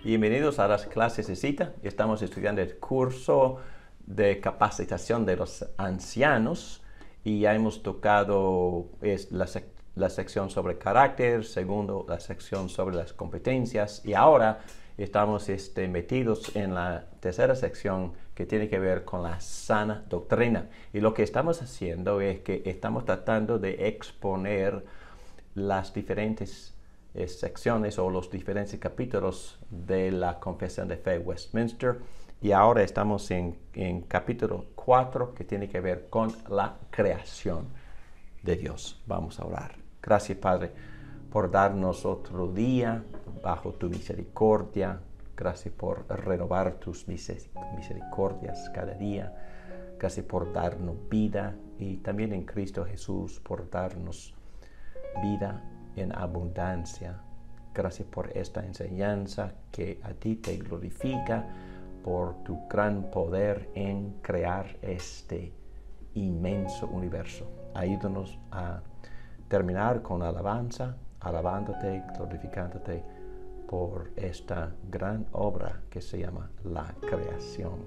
Bienvenidos a las clases de cita. Estamos estudiando el curso de capacitación de los ancianos y ya hemos tocado la sección sobre carácter, segundo la sección sobre las competencias y ahora estamos metidos en la tercera sección que tiene que ver con la sana doctrina. Y lo que estamos haciendo es que estamos tratando de exponer las diferentes secciones o los diferentes capítulos de la Confesión de Fe Westminster y ahora estamos en capítulo 4 que tiene que ver con la creación de Dios. Vamos a orar. Gracias, Padre, por darnos otro día bajo tu misericordia. Gracias por renovar tus misericordias cada día. Gracias por darnos vida y también en Cristo Jesús por darnos vida en abundancia. Gracias por esta enseñanza que a ti te glorifica por tu gran poder en crear este inmenso universo. Ayúdanos a terminar con alabanza, alabándote, glorificándote por esta gran obra que se llama la creación.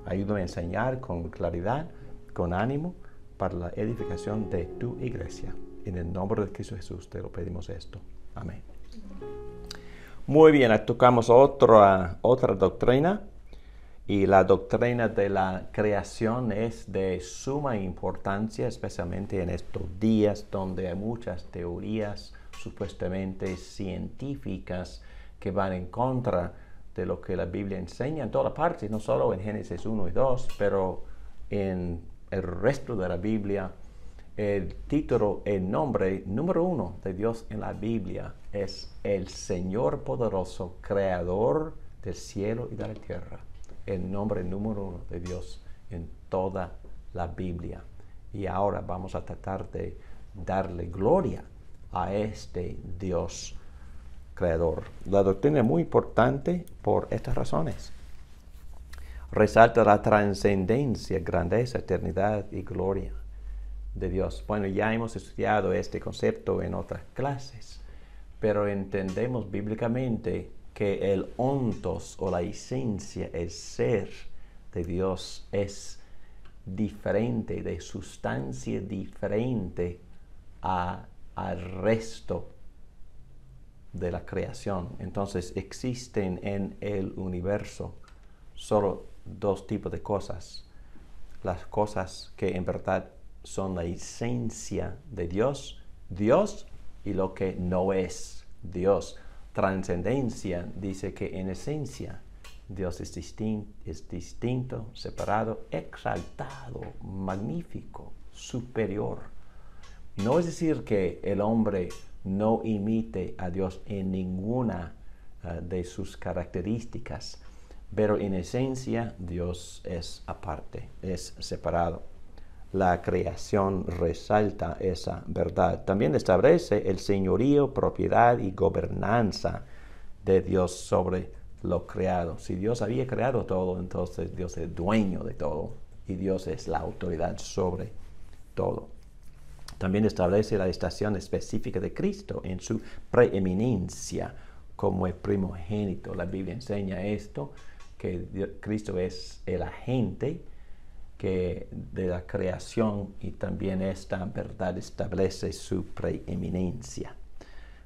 Ayúdame a enseñar con claridad, con ánimo, para la edificación de tu iglesia. En el nombre de Cristo Jesús te lo pedimos esto. Amén. Muy bien, tocamos otra doctrina. Y la doctrina de la creación es de suma importancia, especialmente en estos días donde hay muchas teorías supuestamente científicas que van en contra de lo que la Biblia enseña en todas partes, no solo en Génesis 1 y 2, pero en el resto de la Biblia. El título, el nombre número 1 de Dios en la Biblia es el Señor poderoso, creador del cielo y de la tierra. El nombre número 1 de Dios en toda la Biblia. Y ahora vamos a tratar de darle gloria a este Dios creador. La doctrina es muy importante por estas razones. Resalta la trascendencia, grandeza, eternidad y gloria de Dios. Bueno, ya hemos estudiado este concepto en otras clases, pero entendemos bíblicamente que el ontos o la esencia, el ser de Dios es diferente, de sustancia diferente al resto de la creación. Entonces existen en el universo solo dos tipos de cosas. Las cosas que en verdad son la esencia de Dios, y lo que no es Dios. Trascendencia dice que en esencia Dios es distinto, separado, exaltado, magnífico, superior. No es decir que el hombre no imite a Dios en ninguna de sus características, pero en esencia Dios es aparte, es separado. La creación resalta esa verdad. También establece el señorío, propiedad y gobernanza de Dios sobre lo creado. Si Dios había creado todo, entonces Dios es dueño de todo y Dios es la autoridad sobre todo. También establece la estación específica de Cristo en su preeminencia como el primogénito. La Biblia enseña esto, que Cristo es el agente de la creación y también esta verdad establece su preeminencia.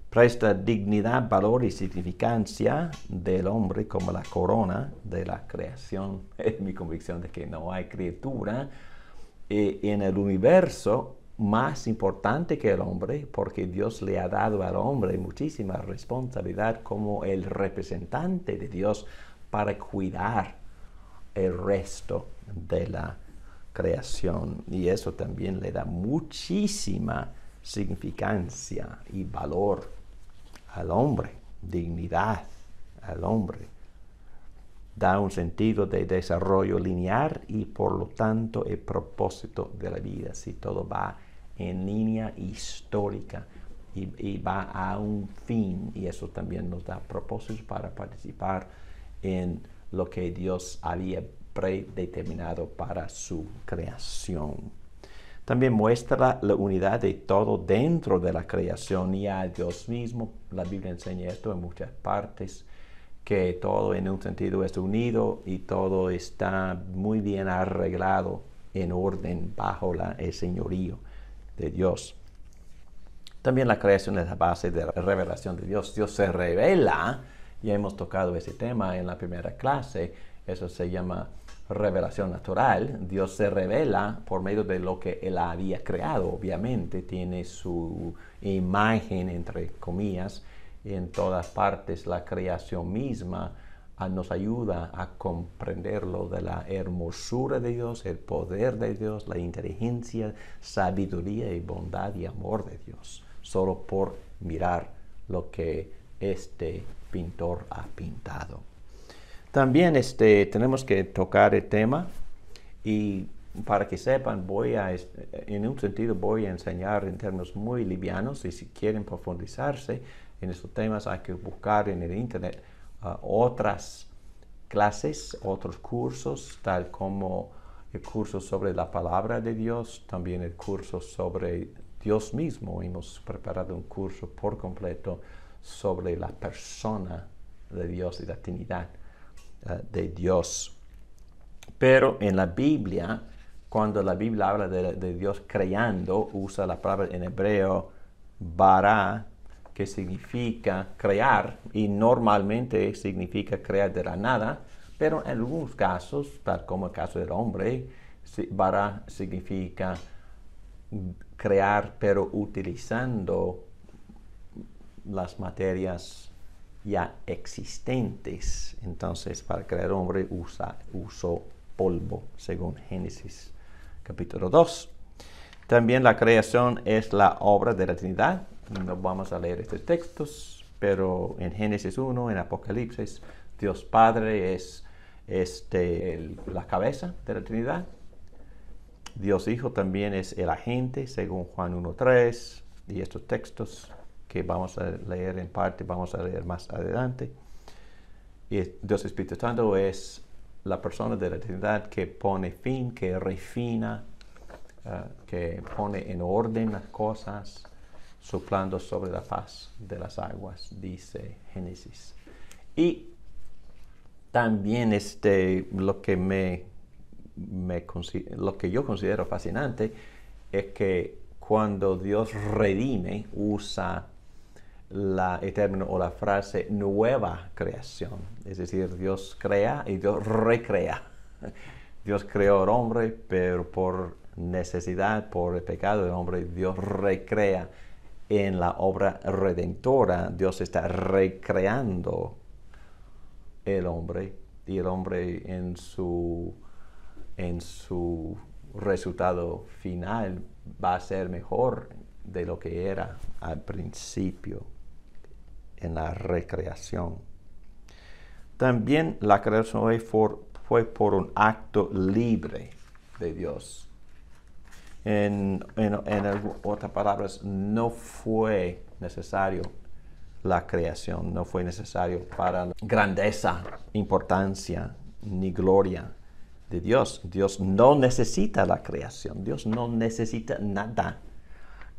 Presta dignidad, valor y significancia del hombre como la corona de la creación. Es mi convicción de que no hay criatura en el universo más importante que el hombre, porque Dios le ha dado al hombre muchísima responsabilidad como el representante de Dios para cuidar el resto de la creación, y eso también le da muchísima significancia y valor al hombre, dignidad al hombre. Da un sentido de desarrollo lineal y por lo tanto el propósito de la vida. Si todo va en línea histórica y va a un fin, y eso también nos da propósitos para participar en lo que Dios había predeterminado para su creación. También muestra la unidad de todo dentro de la creación y a Dios mismo. La Biblia enseña esto en muchas partes, que todo en un sentido es unido y todo está muy bien arreglado en orden bajo el señorío de Dios. También la creación es la base de la revelación de Dios. Dios se revela, ya hemos tocado ese tema en la primera clase, eso se llama revelación natural. Dios se revela por medio de lo que Él había creado. Obviamente tiene su imagen, entre comillas, en todas partes. La creación misma nos ayuda a comprenderlo de la hermosura de Dios, el poder de Dios, la inteligencia, sabiduría y bondad y amor de Dios, solo por mirar lo que este pintor ha pintado. También tenemos que tocar el tema, y para que sepan, en un sentido voy a enseñar en términos muy livianos, y si quieren profundizarse en estos temas hay que buscar en el internet otras clases, otros cursos, tal como el curso sobre la palabra de Dios, también el curso sobre Dios mismo. Hemos preparado un curso por completo sobre la persona de Dios y la Trinidad de Dios. Pero en la Biblia, cuando la Biblia habla de Dios creando, usa la palabra en hebreo bara, que significa crear, y normalmente significa crear de la nada, pero en algunos casos, tal como el caso del hombre, bara significa crear pero utilizando las materias ya existentes. Entonces, para crear hombre usó polvo, según Génesis capítulo 2. También la creación es la obra de la Trinidad. No vamos a leer estos textos, pero en Génesis 1, en Apocalipsis, Dios Padre es la cabeza de la Trinidad. Dios Hijo también es el agente, según Juan 1:3, y estos textos que vamos a leer en parte, vamos a leer más adelante. Y Dios Espíritu Santo es la persona de la Trinidad que pone fin, que refina, que pone en orden las cosas, soplando sobre la faz de las aguas, dice Génesis. Y también lo que yo considero fascinante es que cuando Dios redime, usa el término o la frase nueva creación. Es decir, Dios crea y Dios recrea. Dios creó al hombre, pero por necesidad, por el pecado del hombre, Dios recrea. En la obra redentora, Dios está recreando el hombre, y el hombre en su resultado final va a ser mejor de lo que era al principio en la recreación. También la creación fue por un acto libre de Dios. En otras palabras, no fue necesario la creación, no fue necesario para la grandeza, importancia ni gloria de Dios. Dios no necesita la creación, Dios no necesita nada.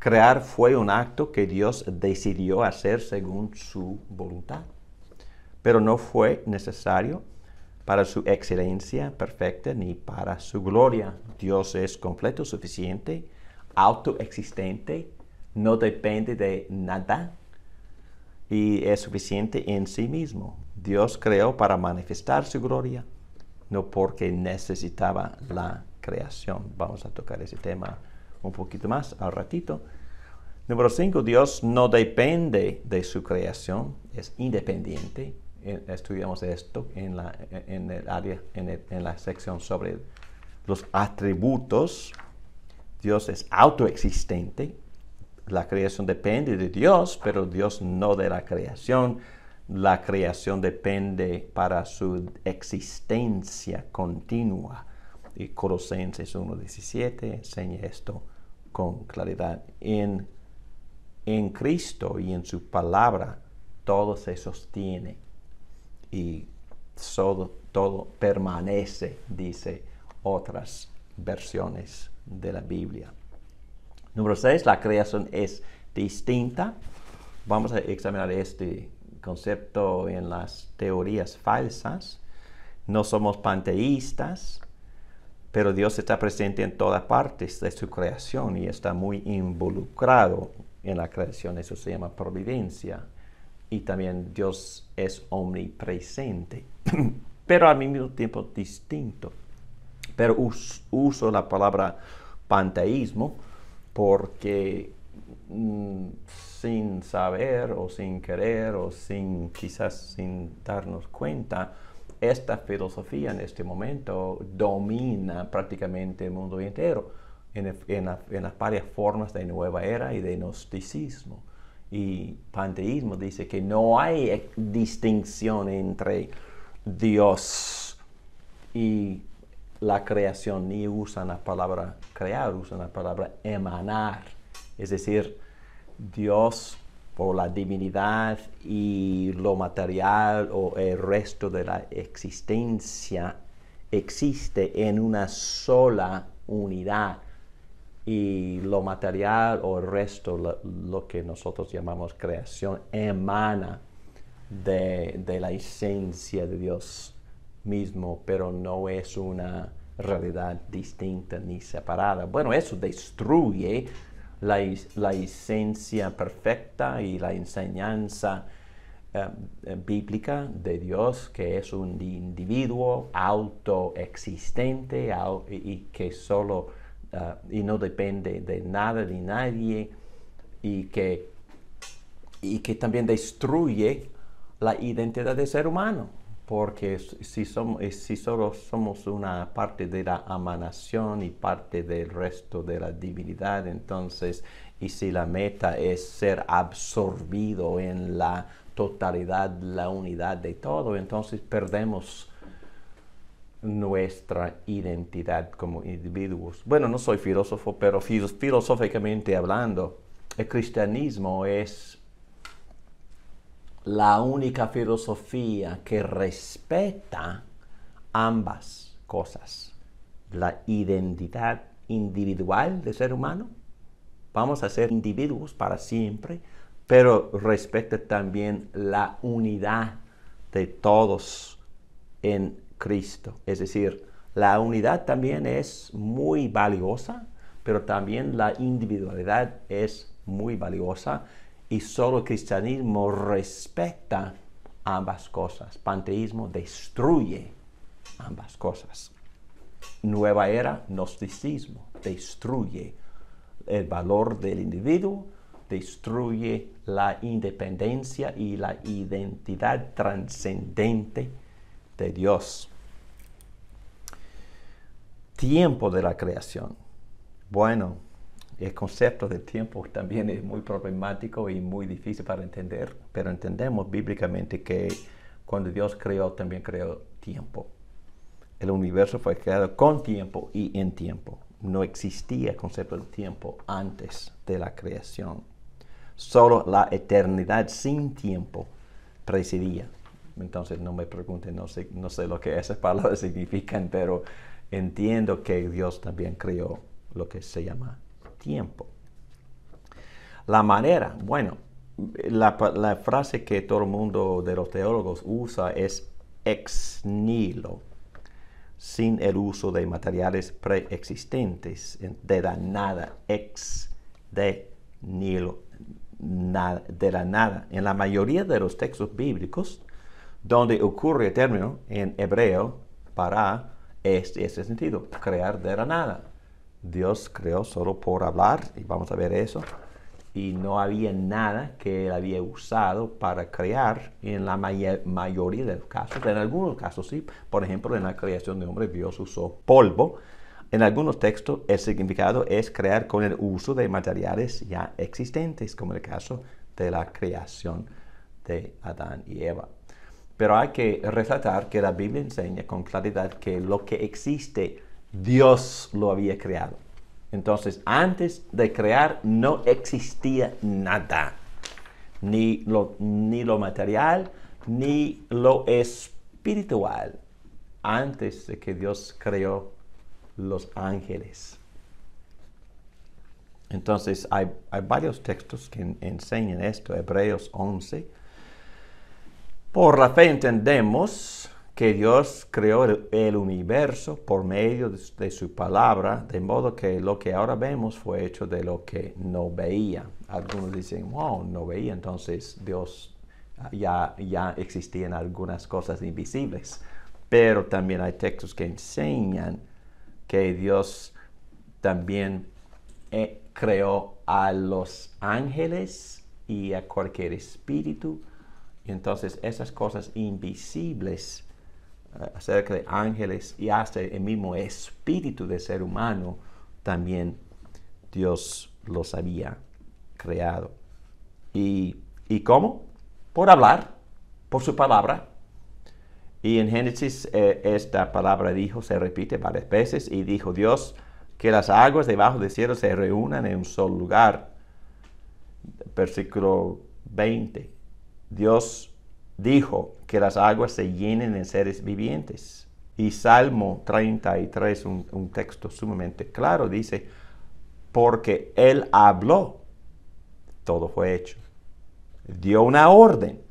Crear fue un acto que Dios decidió hacer según su voluntad, pero no fue necesario para su excelencia perfecta ni para su gloria. Dios es completo, suficiente, autoexistente, no depende de nada y es suficiente en sí mismo. Dios creó para manifestar su gloria, no porque necesitaba la creación. Vamos a tocar ese tema un poquito más al ratito. Número 5, Dios no depende de su creación, es independiente. Estudiamos esto en la sección sobre los atributos. Dios es autoexistente. La creación depende de Dios, pero Dios no de la creación. La creación depende para su existencia continua. Y Colosenses 1:17 enseña esto con claridad. En Cristo y en su palabra todo se sostiene. Y todo permanece, dice otras versiones de la Biblia. Número 6, la creación es distinta. Vamos a examinar este concepto en las teorías falsas. No somos panteístas, pero Dios está presente en todas partes de su creación y está muy involucrado en la creación. Eso se llama providencia. Y también Dios es omnipresente, pero al mismo tiempo distinto. Pero uso la palabra panteísmo porque sin saber o sin querer o quizás sin darnos cuenta, esta filosofía en este momento domina prácticamente el mundo entero en las varias formas de nueva era y de gnosticismo. Y panteísmo dice que no hay distinción entre Dios y la creación, ni usan la palabra crear, usan la palabra emanar. Es decir, Dios por la divinidad y lo material o el resto de la existencia existe en una sola unidad. Y lo material o el resto, lo que nosotros llamamos creación, emana de la esencia de Dios mismo, pero no es una realidad distinta ni separada. Bueno, eso destruye la esencia perfecta y la enseñanza bíblica de Dios, que es un individuo autoexistente y que solo y no depende de nada ni nadie, y que también destruye la identidad del ser humano, porque si solo somos una parte de la emanación y parte del resto de la divinidad, entonces, y si la meta es ser absorbido en la totalidad, la unidad de todo, entonces perdemos nuestra identidad como individuos. Bueno, no soy filósofo, pero filosóficamente hablando, el cristianismo es la única filosofía que respeta ambas cosas. La identidad individual del ser humano. Vamos a ser individuos para siempre, pero respeta también la unidad de todos en Cristo. Es decir, la unidad también es muy valiosa, pero también la individualidad es muy valiosa, y solo el cristianismo respeta ambas cosas. Panteísmo destruye ambas cosas. Nueva era, gnosticismo, destruye el valor del individuo, destruye la independencia y la identidad trascendente de Dios. Tiempo de la creación. Bueno, el concepto del tiempo también es muy problemático y muy difícil para entender, pero entendemos bíblicamente que cuando Dios creó, también creó tiempo. El universo fue creado con tiempo y en tiempo. No existía el concepto del tiempo antes de la creación. Solo la eternidad sin tiempo presidía. Entonces no me pregunten, no sé lo que esas palabras significan, pero entiendo que Dios también creó lo que se llama tiempo. La manera, bueno, la frase que todo el mundo de los teólogos usa es ex nihilo, sin el uso de materiales preexistentes, de la nada, ex de nihilo, nada, de la nada. En la mayoría de los textos bíblicos, donde ocurre el término en hebreo para ese sentido, crear de la nada. Dios creó solo por hablar, y vamos a ver eso, y no había nada que él había usado para crear en la mayoría de los casos. En algunos casos sí, por ejemplo, en la creación de hombre Dios usó polvo. En algunos textos el significado es crear con el uso de materiales ya existentes, como el caso de la creación de Adán y Eva. Pero hay que resaltar que la Biblia enseña con claridad que lo que existe, Dios lo había creado. Entonces, antes de crear no existía nada, ni lo material, ni lo espiritual espiritual antes de que Dios creó los ángeles. Entonces hay varios textos que enseñan esto. Hebreos 11. Por la fe entendemos que Dios creó el universo por medio de su palabra, de modo que lo que ahora vemos fue hecho de lo que no veía. Algunos dicen, wow, no veía, entonces Dios ya existían algunas cosas invisibles. Pero también hay textos que enseñan que Dios también creó a los ángeles y a cualquier espíritu. Y entonces esas cosas invisibles acerca de ángeles y hasta el mismo espíritu de ser humano, también Dios los había creado. ¿Y cómo? Por hablar, por su palabra. Y en Génesis esta palabra dijo, se repite varias veces, y dijo Dios que las aguas debajo del cielo se reúnan en un solo lugar. Versículo 20. Dios dijo que las aguas se llenen de seres vivientes. Y Salmo 33, un texto sumamente claro, dice, porque Él habló, todo fue hecho. Dio una orden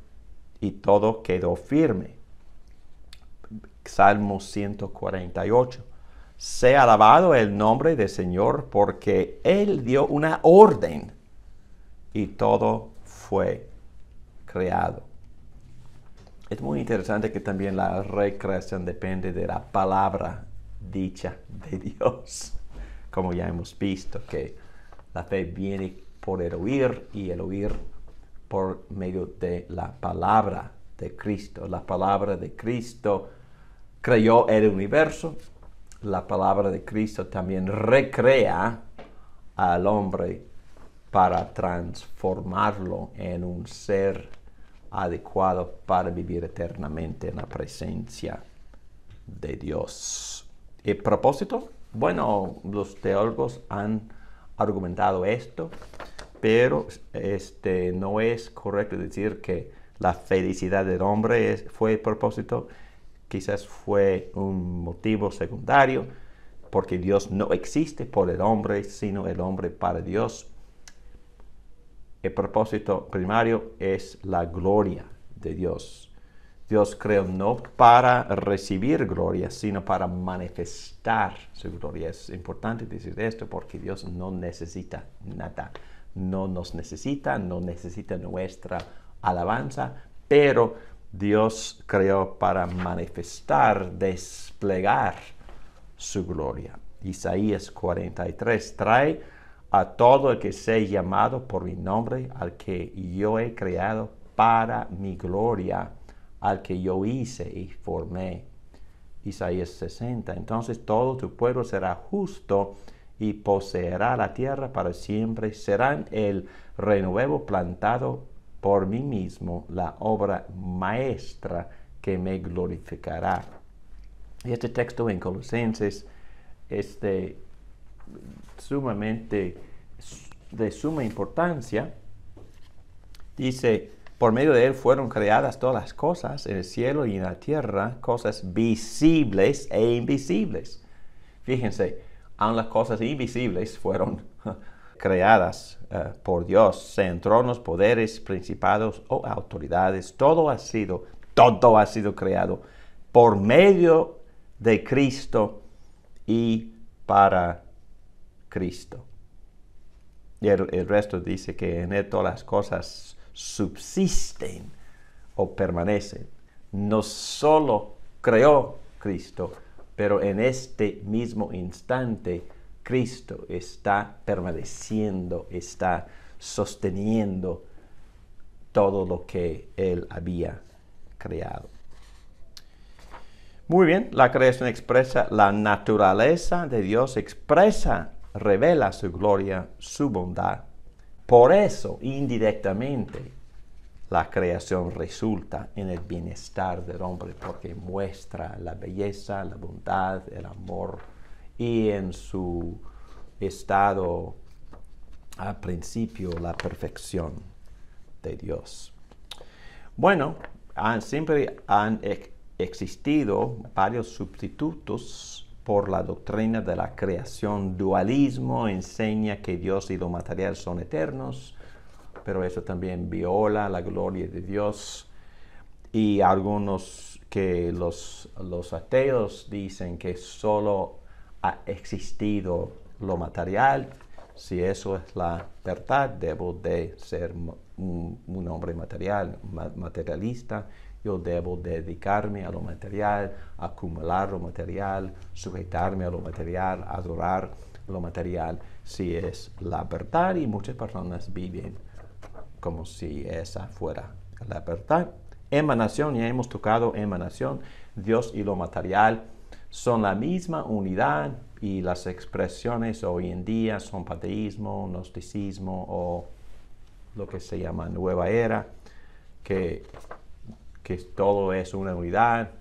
y todo quedó firme. Salmo 148. Sea alabado el nombre del Señor porque Él dio una orden y todo fue creado. Es muy interesante que también la recreación depende de la palabra dicha de Dios. Como ya hemos visto, que la fe viene por el oír y el oír por medio de la palabra de Cristo. La palabra de Cristo creó el universo. La palabra de Cristo también recrea al hombre para transformarlo en un ser adecuado para vivir eternamente en la presencia de Dios. ¿El propósito? Bueno, los teólogos han argumentado esto, pero no es correcto decir que la felicidad del hombre fue el propósito. Quizás fue un motivo secundario, porque Dios no existe por el hombre, sino el hombre para Dios. El propósito primario es la gloria de Dios. Dios creó no para recibir gloria, sino para manifestar su gloria. Es importante decir esto porque Dios no necesita nada. No nos necesita, no necesita nuestra alabanza, pero Dios creó para manifestar, desplegar su gloria. Isaías 43 trae a todo el que sea llamado por mi nombre, al que yo he creado para mi gloria, al que yo hice y formé. Isaías 60. Entonces todo tu pueblo será justo y poseerá la tierra para siempre. Serán el renuevo plantado por mí mismo, la obra maestra que me glorificará. Y este texto en Colosenses es de suma importancia. Dice, por medio de él fueron creadas todas las cosas en el cielo y en la tierra, cosas visibles e invisibles. Fíjense, aun las cosas invisibles fueron creadas por Dios, sean tronos, poderes, principados o autoridades. Todo ha sido creado por medio de Cristo y para Cristo. Y el resto dice que en él todas las cosas subsisten o permanecen. No solo creó Cristo, pero en este mismo instante Cristo está permaneciendo, está sosteniendo todo lo que Él había creado. Muy bien, la creación expresa la naturaleza de Dios, revela su gloria, su bondad. Por eso, indirectamente, la creación resulta en el bienestar del hombre, porque muestra la belleza, la bondad, el amor y en su estado al principio la perfección de Dios. Bueno, siempre han existido varios sustitutos por la doctrina de la creación. Dualismo enseña que Dios y lo material son eternos, pero eso también viola la gloria de Dios. Y algunos que los ateos dicen que solo ha existido lo material. Si eso es la verdad, debo de ser un hombre materialista. Yo debo dedicarme a lo material, acumular lo material, sujetarme a lo material, adorar lo material. Si es la verdad, y muchas personas viven como si esa fuera la verdad. Emanación, ya hemos tocado emanación. Dios y lo material son la misma unidad, y las expresiones hoy en día son panteísmo, gnosticismo o lo que se llama nueva era, que todo es una unidad.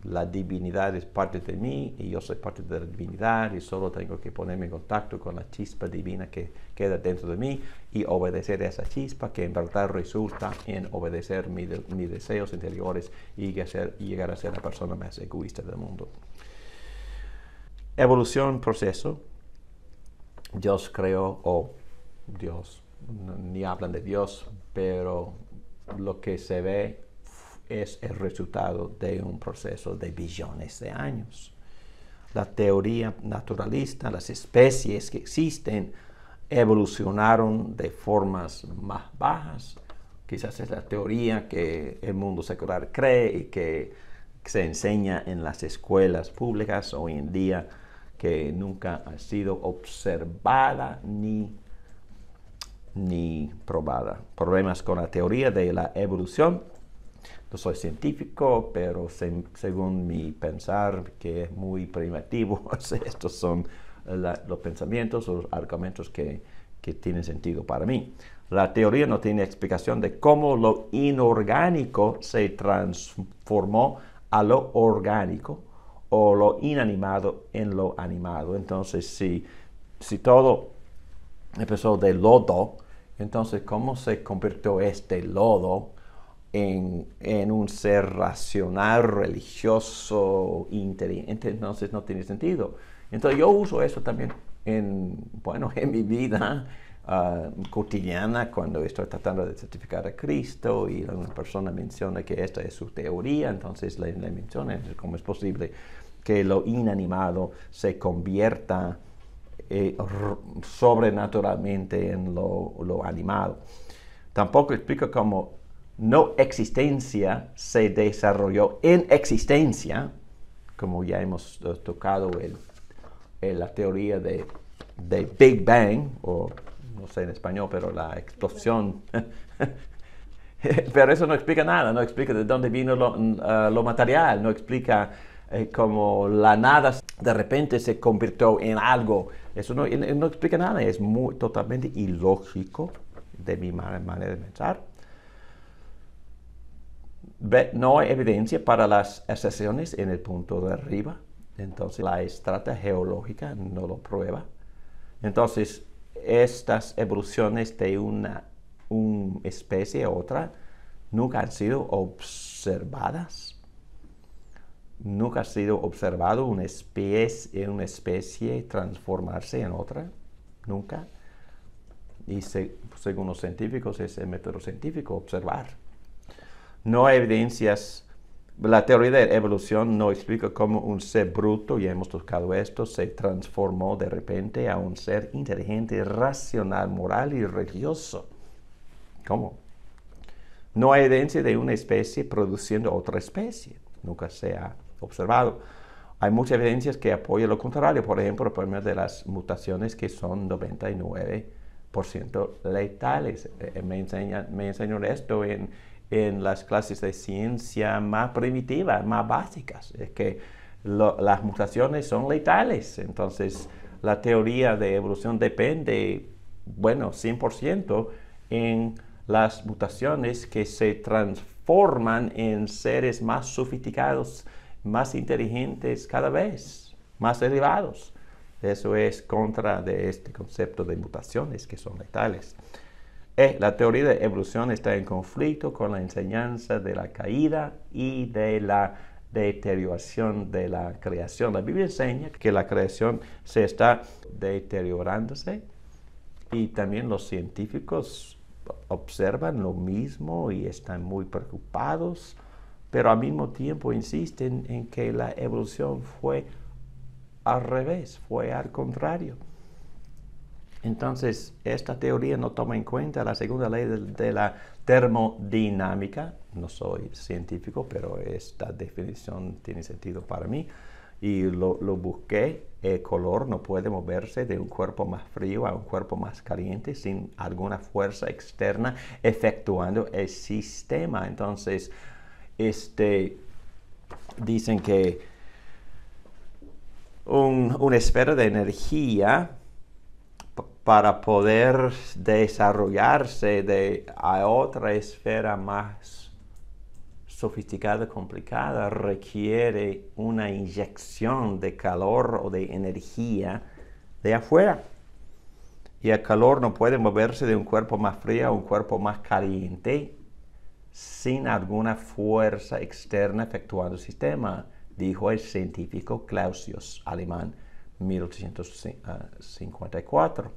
La divinidad es parte de mí y yo soy parte de la divinidad, y solo tengo que ponerme en contacto con la chispa divina que queda dentro de mí y obedecer a esa chispa, que en verdad resulta en obedecer mis deseos interiores y llegar a ser la persona más egoísta del mundo. Evolución, proceso. Dios creó, Dios, ni hablan de Dios, pero lo que se ve es el resultado de un proceso de billones de años. La teoría naturalista, las especies que existen evolucionaron de formas más bajas. Quizás es la teoría que el mundo secular cree y que se enseña en las escuelas públicas hoy en día, que nunca ha sido observada ni probada. Problemas con la teoría de la evolución. No soy científico, pero según mi pensar, que es muy primitivo, estos son los pensamientos o los argumentos que tienen sentido para mí. La teoría no tiene explicación de cómo lo inorgánico se transformó a lo orgánico, o lo inanimado en lo animado. Entonces, si todo empezó de lodo, entonces, ¿cómo se convirtió este lodo en un ser racional, religioso, inteligente? Entonces, no tiene sentido. Entonces, yo uso eso también en mi vida cotidiana, cuando estoy tratando de certificar a Cristo y una persona menciona que esta es su teoría, entonces le menciona cómo es posible que lo inanimado se convierta sobrenaturalmente en lo animado. Tampoco explica cómo no existencia se desarrolló en existencia, como ya hemos tocado la teoría de Big Bang, o no sé en español, pero la explosión. Pero eso no explica nada, no explica de dónde vino lo material, no explica cómo la nada de repente se convirtió en algo. Eso no explica nada, es totalmente ilógico de mi manera de pensar. No hay evidencia para las ascensiones en el punto de arriba, entonces la estrata geológica no lo prueba. Entonces, estas evoluciones de una especie a otra nunca han sido observadas. Nunca ha sido observado una especie transformarse en otra. Nunca. Y según los científicos, es el método científico observar. No hay evidencias. La teoría de evolución no explica cómo un ser bruto, ya hemos tocado esto, se transformó de repente a un ser inteligente, racional, moral y religioso. ¿Cómo? No hay evidencia de una especie produciendo otra especie. Nunca se ha observado. Hay muchas evidencias que apoyan lo contrario. Por ejemplo, el problema de las mutaciones, que son 99% letales. Me enseñan esto en las clases de ciencia más primitivas, más básicas. Es que las mutaciones son letales. Entonces, la teoría de evolución depende, 100% en las mutaciones que se transforman en seres más sofisticados, más inteligentes cada vez, más elevados. Eso es contra de este concepto de mutaciones que son letales. La teoría de evolución está en conflicto con la enseñanza de la caída y de la deterioración de la creación. La Biblia enseña que la creación se está deteriorándose y también los científicos observan lo mismo y están muy preocupados, pero al mismo tiempo insisten en que la evolución fue al revés, fue al contrario. Entonces, esta teoría no toma en cuenta la segunda ley de la termodinámica. No soy científico, pero esta definición tiene sentido para mí. Y lo busqué. El color no puede moverse de un cuerpo más frío a un cuerpo más caliente sin alguna fuerza externa efectuando el sistema. Entonces, dicen que una esfera de energía para poder desarrollarse a otra esfera más sofisticada, complicada, requiere una inyección de calor o de energía de afuera. Y el calor no puede moverse de un cuerpo más frío a un cuerpo más caliente sin alguna fuerza externa efectuando el sistema, dijo el científico Clausius, alemán, 1854.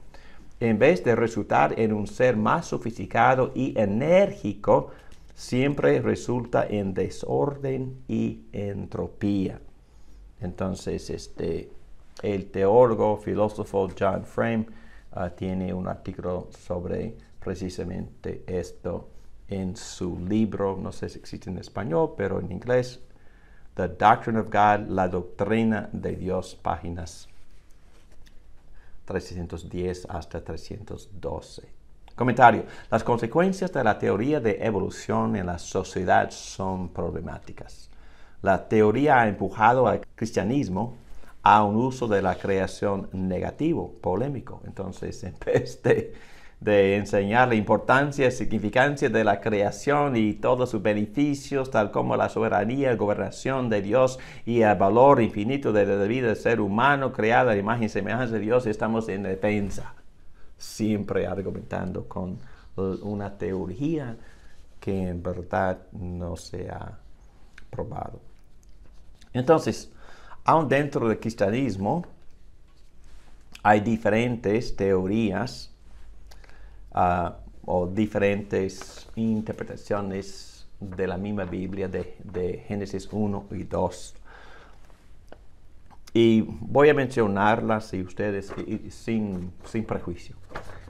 En vez de resultar en un ser más sofisticado y enérgico, siempre resulta en desorden y entropía. Entonces, el teólogo, filósofo John Frame tiene un artículo sobre precisamente esto en su libro, no sé si existe en español, pero en inglés, The Doctrine of God, la doctrina de Dios, páginas 310 hasta 312. Comentario. Las consecuencias de la teoría de evolución en la sociedad son problemáticas. La teoría ha empujado al cristianismo a un uso de la creación negativo, polémico. Entonces, en vez de enseñar la importancia y significancia de la creación y todos sus beneficios, tal como la soberanía y gobernación de Dios y el valor infinito de la vida del ser humano creado a la imagen y semejanza de Dios, estamos en defensa, siempre argumentando con una teoría que en verdad no se ha probado. Entonces, aún dentro del cristianismo hay diferentes teorías o diferentes interpretaciones de la misma Biblia de Génesis 1 y 2. Y voy a mencionarlas sin prejuicio,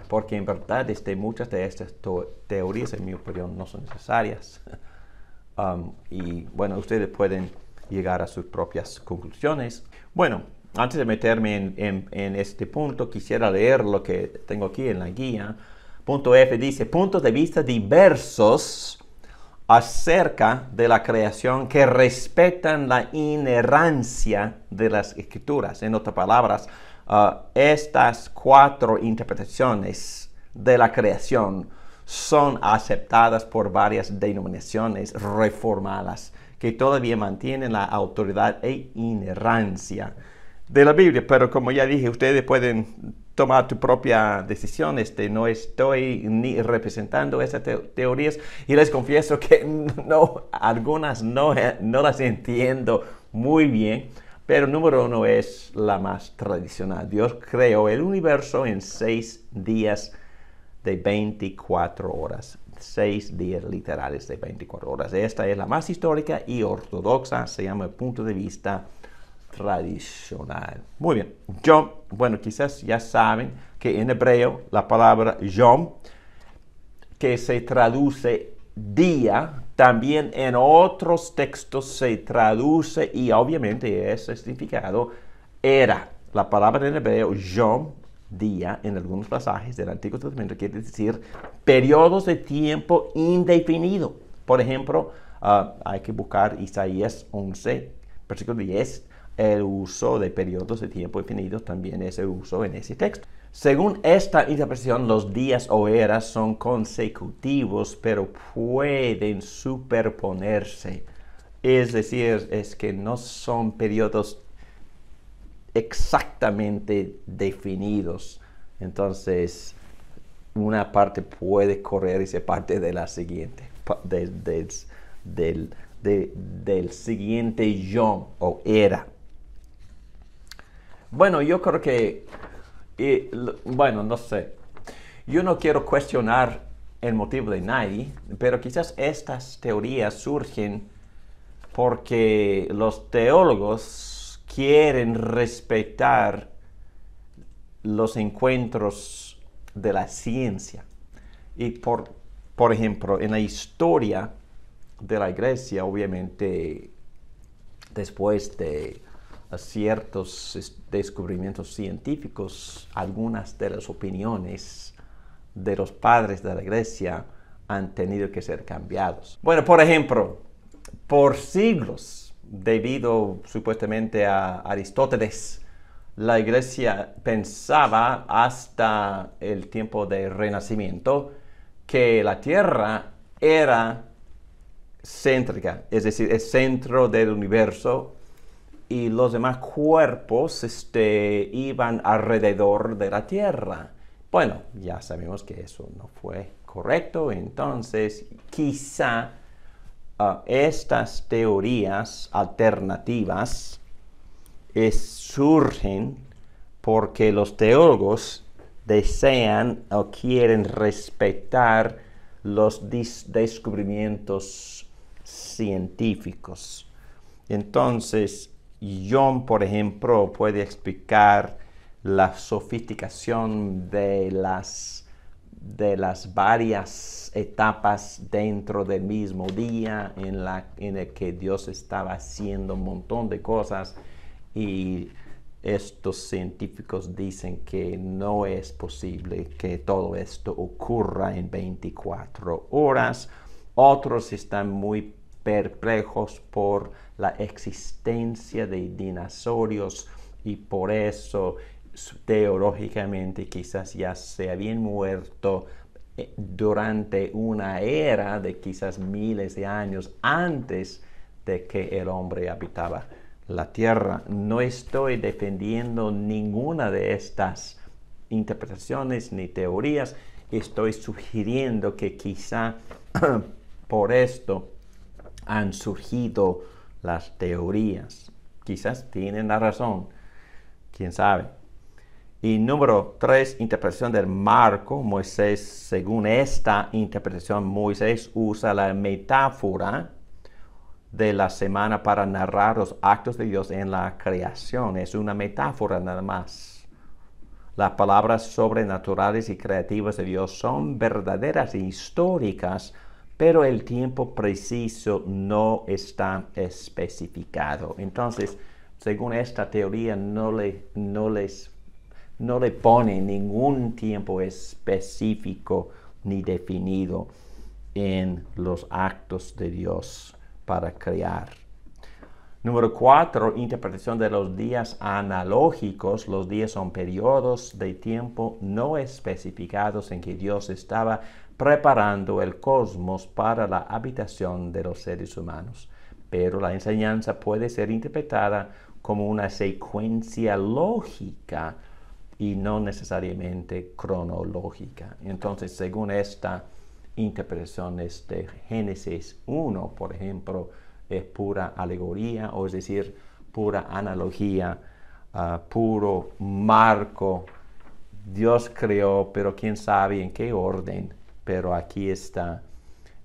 porque en verdad muchas de estas teorías, en mi opinión, no son necesarias. Y bueno, ustedes pueden llegar a sus propias conclusiones. Bueno, antes de meterme en este punto, quisiera leer lo que tengo aquí en la guía. Punto F dice, puntos de vista diversos acerca de la creación que respetan la inerrancia de las escrituras. En otras palabras, estas 4 interpretaciones de la creación son aceptadas por varias denominaciones reformadas que todavía mantienen la autoridad e inerrancia de la Biblia. Pero como ya dije, ustedes pueden tomar tu propia decisión. No estoy ni representando esas teorías y les confieso que algunas no las entiendo muy bien, pero número 1 es la más tradicional. Dios creó el universo en 6 días de 24 horas. 6 días literales de 24 horas. Esta es la más histórica y ortodoxa, se llama el punto de vista tradicional. Muy bien. Bueno, quizás ya saben que en hebreo la palabra yom, que se traduce día, también en otros textos se traduce y obviamente ese significado era. La palabra en hebreo yom, día, en algunos pasajes del Antiguo Testamento quiere decir periodos de tiempo indefinido. Por ejemplo, hay que buscar Isaías 11, versículo 10. El uso de periodos de tiempo definidos también es el uso en ese texto. Según esta interpretación, los días o eras son consecutivos, pero pueden superponerse. Es decir, es que no son periodos exactamente definidos. Entonces, una parte puede correr y ser parte de la siguiente, del del siguiente yo o era. Bueno, yo creo que, bueno, no sé, yo no quiero cuestionar el motivo de nadie, pero quizás estas teorías surgen porque los teólogos quieren respetar los encuentros de la ciencia. Y por ejemplo, en la historia de la iglesia, obviamente, después de ciertos descubrimientos científicos, algunas de las opiniones de los padres de la iglesia han tenido que ser cambiados. Bueno, por ejemplo, por siglos, debido supuestamente a Aristóteles, la iglesia pensaba hasta el tiempo del Renacimiento que la Tierra era céntrica, es decir, el centro del universo y los demás cuerpos iban alrededor de la Tierra. Bueno, ya sabemos que eso no fue correcto, entonces quizá estas teorías alternativas surgen porque los teólogos desean o quieren respetar los descubrimientos científicos. Entonces, John, por ejemplo, puede explicar la sofisticación de las varias etapas dentro del mismo día en el que Dios estaba haciendo un montón de cosas y estos científicos dicen que no es posible que todo esto ocurra en 24 horas. Otros están muy perplejos por la existencia de dinosaurios y por eso teológicamente quizás ya se habían muerto durante una era de quizás miles de años antes de que el hombre habitaba la tierra. No estoy defendiendo ninguna de estas interpretaciones ni teorías. Estoy sugiriendo que quizá por esto han surgido las teorías. Quizás tienen la razón. ¿Quién sabe? Y número 3, interpretación del marco. Moisés, según esta interpretación, Moisés usa la metáfora de la semana para narrar los actos de Dios en la creación. Es una metáfora nada más. Las palabras sobrenaturales y creativas de Dios son verdaderas e históricas, pero el tiempo preciso no está especificado. Entonces, según esta teoría, no le pone ningún tiempo específico ni definido en los actos de Dios para crear. Número 4, interpretación de los días analógicos. Los días son periodos de tiempo no especificados en que Dios estaba preparando el cosmos para la habitación de los seres humanos. Pero la enseñanza puede ser interpretada como una secuencia lógica y no necesariamente cronológica. Entonces, según esta interpretación de Génesis 1, por ejemplo, es pura alegoría, o es decir, pura analogía, puro marco. Dios creó, pero quién sabe en qué orden. Pero aquí está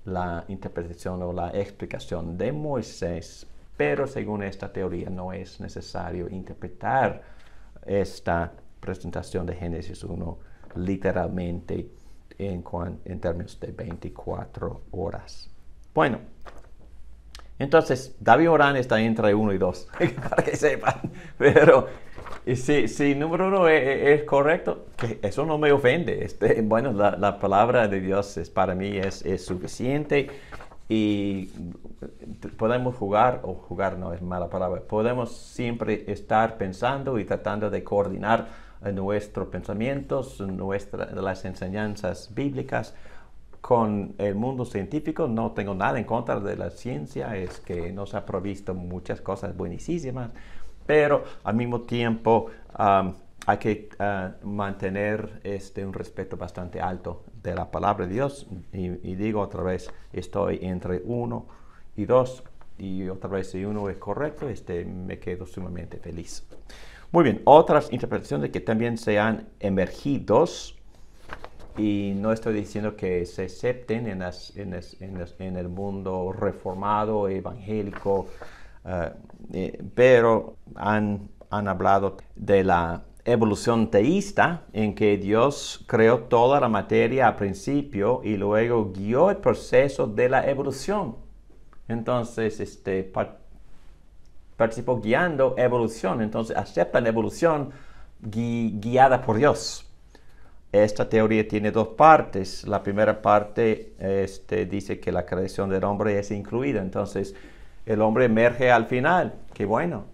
la interpretación o la explicación de Moisés. Pero según esta teoría no es necesario interpretar esta presentación de Génesis 1 literalmente en términos de 24 horas. Bueno, entonces David Morán está entre 1 y 2, para que sepan. Pero si número 1 es correcto, que eso no me ofende. Bueno, la palabra de Dios para mí es suficiente y podemos jugar no es mala palabra, podemos siempre estar pensando y tratando de coordinar nuestros pensamientos, las enseñanzas bíblicas con el mundo científico. No tengo nada en contra de la ciencia, es que nos ha provisto muchas cosas buenísimas, pero al mismo tiempo hay que mantener un respeto bastante alto de la palabra de Dios. Y digo otra vez, estoy entre 1 y 2, y otra vez si uno es correcto, me quedo sumamente feliz. Muy bien, otras interpretaciones que también se han emergido, y no estoy diciendo que se acepten en el mundo reformado, evangélico, pero han hablado de la evolución teísta, en que Dios creó toda la materia al principio y luego guió el proceso de la evolución. Entonces, participó guiando evolución. Entonces, aceptan evolución guiada por Dios. Esta teoría tiene dos partes. La primera parte dice que la creación del hombre es incluida. Entonces, el hombre emerge al final. Qué bueno.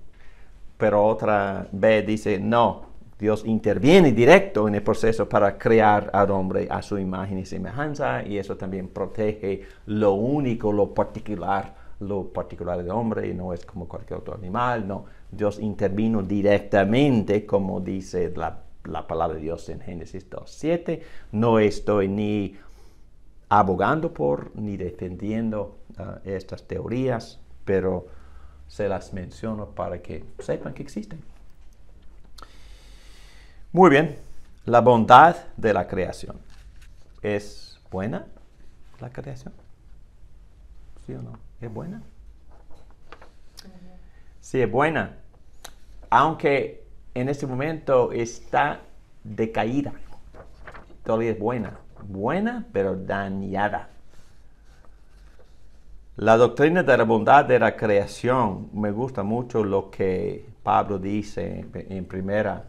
Pero otra B dice, no, Dios interviene directo en el proceso para crear al hombre a su imagen y semejanza, y eso también protege lo único, lo particular del hombre, y no es como cualquier otro animal, no. Dios intervino directamente, como dice la palabra de Dios en Génesis 2:7. No estoy ni abogando por ni defendiendo estas teorías, pero se las menciono para que sepan que existen. Muy bien, la bondad de la creación. ¿Es buena la creación? ¿Sí o no? ¿Es buena? Sí, es buena. Aunque en este momento está decaída. Todavía es buena. Buena, pero dañada. La doctrina de la bondad de la creación, me gusta mucho lo que Pablo dice en primera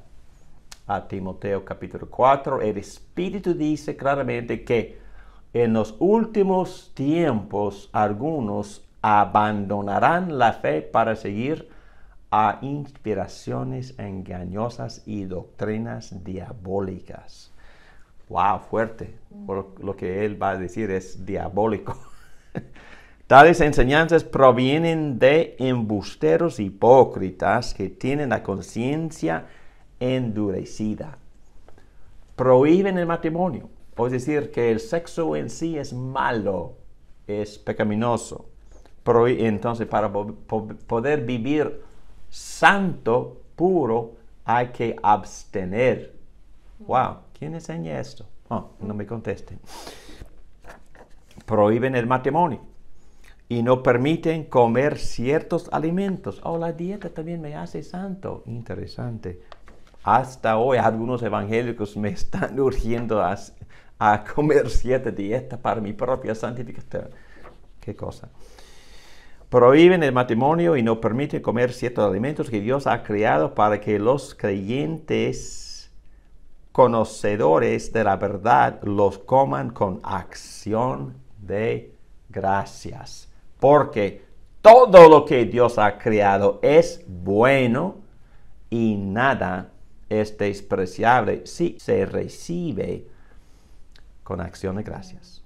a Timoteo capítulo 4. El Espíritu dice claramente que en los últimos tiempos algunos abandonarán la fe para seguir a inspiraciones engañosas y doctrinas diabólicas. Wow, fuerte. Lo que él va a decir es diabólico. Tales enseñanzas provienen de embusteros hipócritas que tienen la conciencia endurecida. Prohíben el matrimonio, es decir, que el sexo en sí es malo, es pecaminoso. Entonces, para poder vivir santo, puro, hay que abstener. Wow, ¿quién enseña esto? Oh, no me contesten. Prohíben el matrimonio y no permiten comer ciertos alimentos. Oh, la dieta también me hace santo. Interesante. Hasta hoy algunos evangélicos me están urgiendo a comer cierta dieta para mi propia santificación. ¿Qué cosa? Prohíben el matrimonio y no permiten comer ciertos alimentos que Dios ha creado para que los creyentes conocedores de la verdad los coman con acción de gracias. Porque todo lo que Dios ha creado es bueno y nada es despreciable si se recibe con acción de gracias.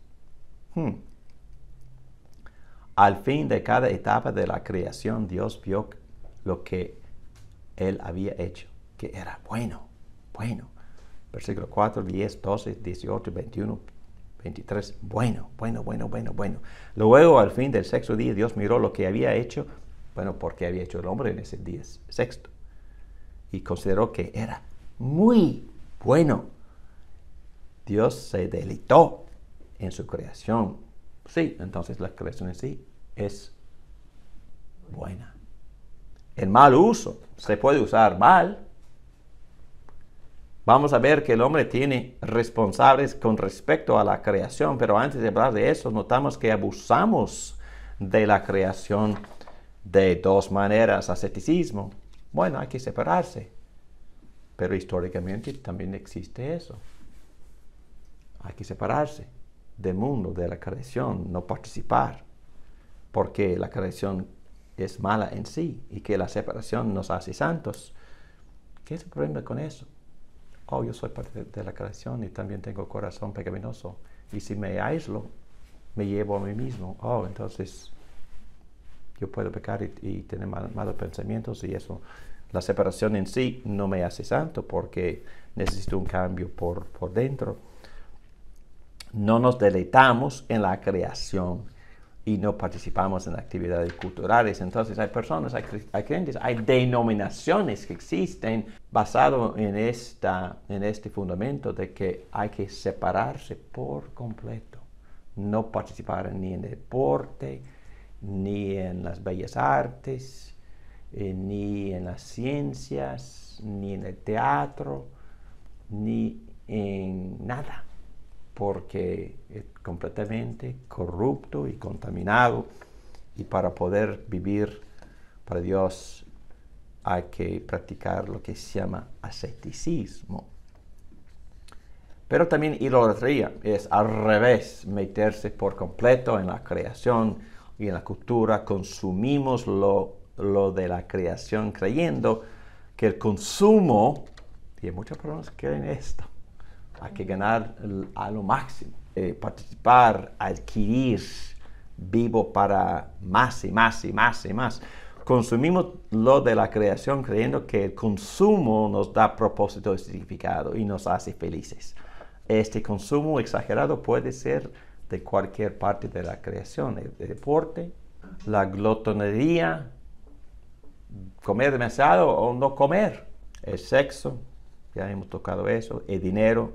Al fin de cada etapa de la creación, Dios vio lo que Él había hecho, que era bueno. Versículo 4, 10, 12, 18, 21, 23. Bueno. Luego, al fin del sexto día, Dios miró lo que había hecho, porque había hecho el hombre en ese día sexto, y consideró que era muy bueno. Dios se deleitó en su creación. Sí, entonces la creación en sí es buena. El mal uso se puede usar mal. Vamos a ver que el hombre tiene responsables con respecto a la creación, pero antes de hablar de eso, notamos que abusamos de la creación de dos maneras. Asceticismo. Bueno, hay que separarse, pero históricamente también existe eso. Hay que separarse del mundo, de la creación, no participar, porque la creación es mala en sí y que la separación nos hace santos. ¿Qué es el problema con eso? Oh, yo soy parte de la creación y también tengo corazón pecaminoso, y si me aíslo, me llevo a mí mismo. Oh, entonces yo puedo pecar y tener malos pensamientos, y eso, la separación en sí no me hace santo porque necesito un cambio por dentro. No nos deleitamos en la creación y no participamos en actividades culturales. Entonces hay personas, hay creyentes, hay denominaciones que existen basado en este fundamento de que hay que separarse por completo, no participar ni en deporte, ni en las bellas artes, ni en las ciencias, ni en el teatro, ni en nada, porque es completamente corrupto y contaminado, y para poder vivir para Dios hay que practicar lo que se llama asceticismo. Pero también idolatría es al revés, meterse por completo en la creación y en la cultura. Consumimos lo de la creación creyendo que el consumo, y muchas personas creen esto, hay que ganar a lo máximo, participar, adquirir, vivo para más y más y más y más. Consumimos lo de la creación creyendo que el consumo nos da propósito y significado y nos hace felices. Este consumo exagerado puede ser de cualquier parte de la creación, el deporte, la glotonería, comer demasiado o no comer, el sexo, ya hemos tocado eso, el dinero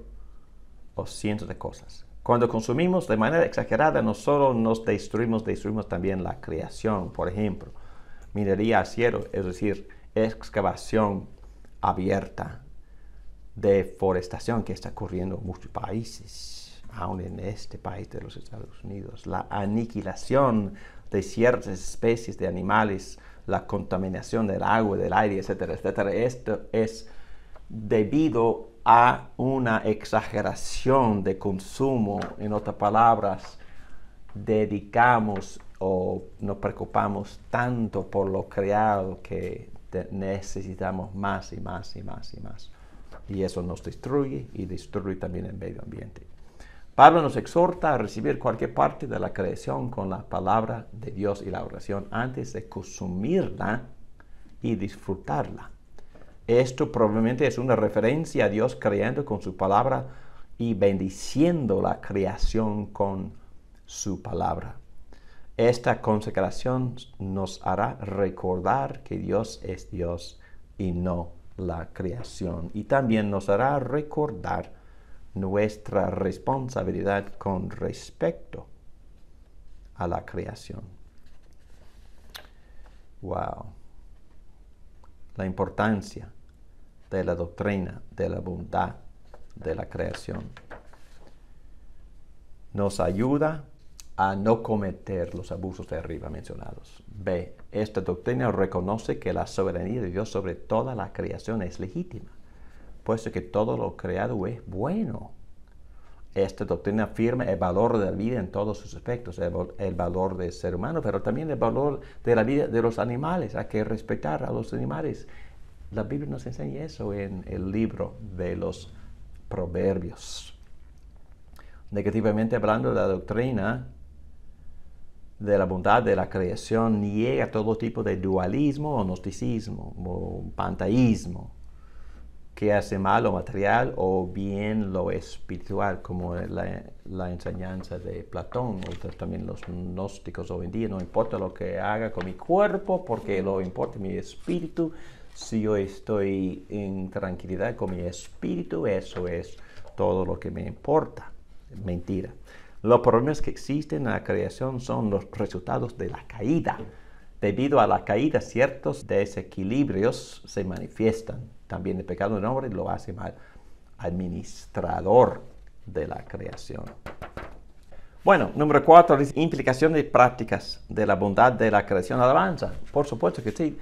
o cientos de cosas. Cuando consumimos de manera exagerada, no solo nos destruimos también la creación. Por ejemplo, minería a cielo, es decir, excavación abierta, deforestación que está ocurriendo en muchos países, aún en este país de los Estados Unidos, la aniquilación de ciertas especies de animales, la contaminación del agua, del aire, etcétera, etcétera. Esto es debido a una exageración de consumo. En otras palabras, dedicamos o nos preocupamos tanto por lo creado que necesitamos más y más y más y más. Y eso nos destruye y destruye también el medio ambiente. Pablo nos exhorta a recibir cualquier parte de la creación con la palabra de Dios y la oración antes de consumirla y disfrutarla. Esto probablemente es una referencia a Dios creando con su palabra y bendiciendo la creación con su palabra. Esta consagración nos hará recordar que Dios es Dios y no la creación. Y también nos hará recordar nuestra responsabilidad con respecto a la creación. Wow. La importancia de la doctrina de la bondad de la creación nos ayuda a no cometer los abusos de arriba mencionados. B. Esta doctrina reconoce que la soberanía de Dios sobre toda la creación es legítima, puesto que todo lo creado es bueno. Esta doctrina afirma el valor de la vida en todos sus aspectos, el valor del ser humano, pero también el valor de la vida de los animales. Hay que respetar a los animales. La Biblia nos enseña eso en el libro de los Proverbios. Negativamente hablando, la doctrina de la bondad de la creación niega todo tipo de dualismo o gnosticismo o panteísmo que hace mal lo material o bien lo espiritual, como la enseñanza de Platón o también los gnósticos hoy en día. No importa lo que haga con mi cuerpo, porque lo importa mi espíritu. Si yo estoy en tranquilidad con mi espíritu, eso es todo lo que me importa. Mentira. Los problemas que existen en la creación son los resultados de la caída. Debido a la caída, ciertos desequilibrios se manifiestan. También el pecado del hombre lo hace mal administrador de la creación. Bueno, número 4, implicaciones prácticas de la bondad de la creación. Alabanza, por supuesto que sí.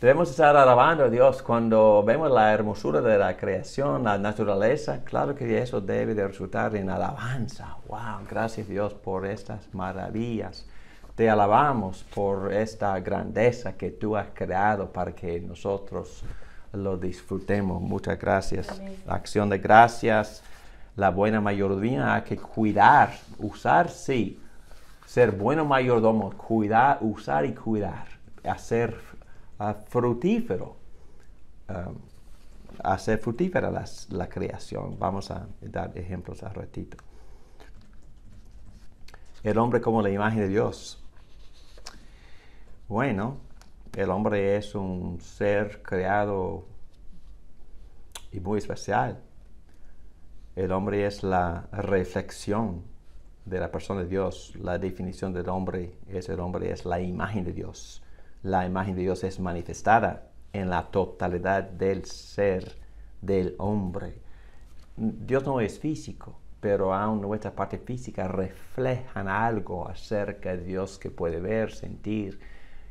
Debemos estar alabando a Dios cuando vemos la hermosura de la creación, la naturaleza. Claro que eso debe de resultar en alabanza. Wow, gracias Dios por estas maravillas. Te alabamos por esta grandeza que tú has creado para que nosotros lo disfrutemos. Muchas gracias. Amén. La acción de gracias, la buena mayordomía, hay que cuidar, usar, sí. Ser bueno mayordomo, cuidar, usar y cuidar. Hacer fructífero, hacer fructífera la creación. Vamos a dar ejemplos al ratito. El hombre como la imagen de Dios. Bueno, el hombre es un ser creado y muy especial. El hombre es la reflexión de la persona de Dios. La definición del hombre es el hombre es la imagen de Dios. La imagen de Dios es manifestada en la totalidad del ser del hombre. Dios no es físico, pero aún nuestra parte física reflejan algo acerca de Dios que puede ver, sentir,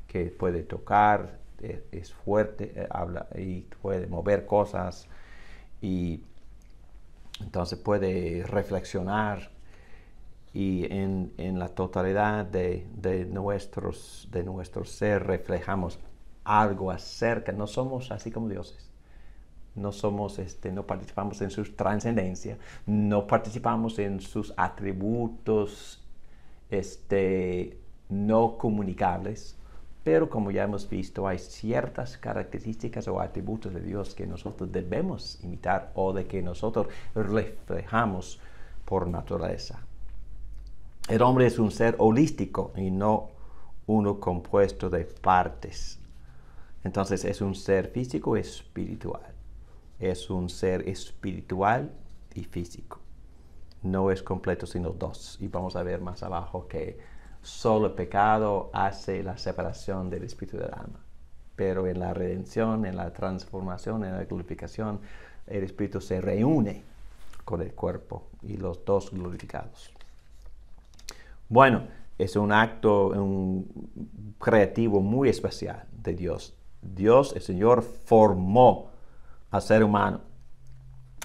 que puede tocar, es fuerte, habla y puede mover cosas y entonces puede reflexionar y en la totalidad de nuestro ser reflejamos algo acerca, no somos así como dioses. No somos, no participamos en su trascendencia, no participamos en sus atributos, no comunicables, pero como ya hemos visto, hay ciertas características o atributos de Dios que nosotros debemos imitar o de que nosotros reflejamos por naturaleza. El hombre es un ser holístico y no uno compuesto de partes. Entonces es un ser físico y espiritual. Es un ser espiritual y físico. No es completo sino dos. Y vamos a ver más abajo que solo el pecado hace la separación del espíritu y del alma. Pero en la redención, en la transformación, en la glorificación, el espíritu se reúne con el cuerpo y los dos glorificados. Bueno, es un acto creativo muy especial de Dios. Dios, el Señor, formó al ser humano